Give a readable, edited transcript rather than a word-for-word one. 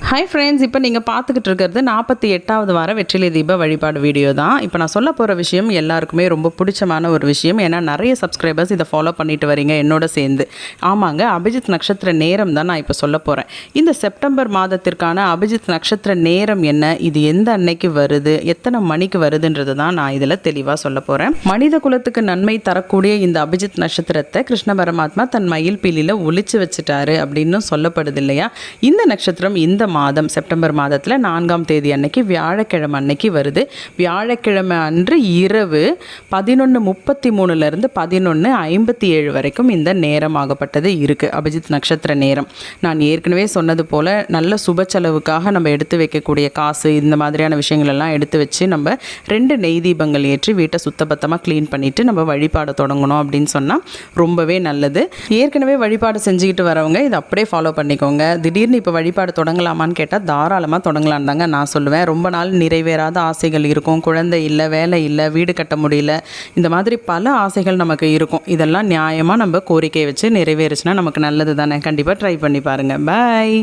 Hi friends, இப்போ நீங்கள் பார்த்துக்கிட்டு இருக்கிறது 48வது வார வெற்றிலை தீப வழிபாடு வீடியோ தான். இப்போ நான் சொல்ல போகிற விஷயம் எல்லாருக்குமே ரொம்ப பிடிச்சமான ஒரு விஷயம். ஏன்னா நிறைய சப்ஸ்கிரைபர்ஸ் இதை ஃபாலோ பண்ணிட்டு வரீங்க என்னோட சேர்ந்து. ஆமாங்க, அபிஜித் நட்சத்திர நேரம் தான் நான் இப்போ சொல்ல போகிறேன். இந்த செப்டம்பர் மாதத்திற்கான அபிஜித் நட்சத்திர நேரம் என்ன, இது எந்த அன்னைக்கு வருது, எத்தனை மணிக்கு வருதுன்றது தான் நான் இதில் தெளிவாக சொல்ல போகிறேன். மனித குலத்துக்கு நன்மை தரக்கூடிய இந்த அபிஜித் நட்சத்திரத்தை கிருஷ்ண பரமாத்மா தன் மயில் பீலியில் ஒளிச்சு வச்சுட்டாரு அப்படின்னு சொல்லப்படுது இல்லையா. இந்த நட்சத்திரம் இந்த மாதம் செப்டம்பர் மாதத்தில் 4ஆம் தேதி அன்னைக்கு வியாழக்கிழமை அன்னைக்கு வருது. வியாழக்கிழமை அன்று இரவு 11:33 11:57 வரைக்கும் இந்த நேரம் ஆகப்பட்டது இருக்குது, அபிஜித் நட்சத்திர நேரம். நான் ஏற்கனவே சொன்னது போல் நல்ல சுப செலவுக்காக நம்ம எடுத்து வைக்கக்கூடிய காசு இந்த மாதிரியான விஷயங்கள் எல்லாம் எடுத்து வச்சு நம்ம 2 நெய் தீபங்கள் ஏற்றி வீட்டை சுத்தபத்தமாக க்ளீன் பண்ணிவிட்டு நம்ம வழிபாடு தொடங்கணும் அப்படின்னு சொன்னால் ரொம்பவே நல்லது. ஏற்கனவே வழிபாடு செஞ்சுக்கிட்டு வரவங்க இதை அப்படியே ஃபாலோ பண்ணிக்கோங்க. திடீர்னு இப்போ வழிபாடு தொடங்கலாமான்னு கேட்டால் தாராளமாக தொடங்கலாம் தாங்க நான் சொல்லுவேன். ரொம்ப நாள் நிறைவேறாத ஆசைகள் இருக்கும். குழந்தை இல்லை, வேலை இல்லை, வீடு கட்ட முடியல, இந்த மாதிரி பல ஆசைகள் நமக்கு இருக்கும். இதெல்லாம் நியாயமாக நம்ம கோரிக்கை வச்சு நிறைவேறுச்சுன்னா நமக்கு நல்லது தானே. கண்டிப்பாக ட்ரை பண்ணி பாருங்கள். பாய்.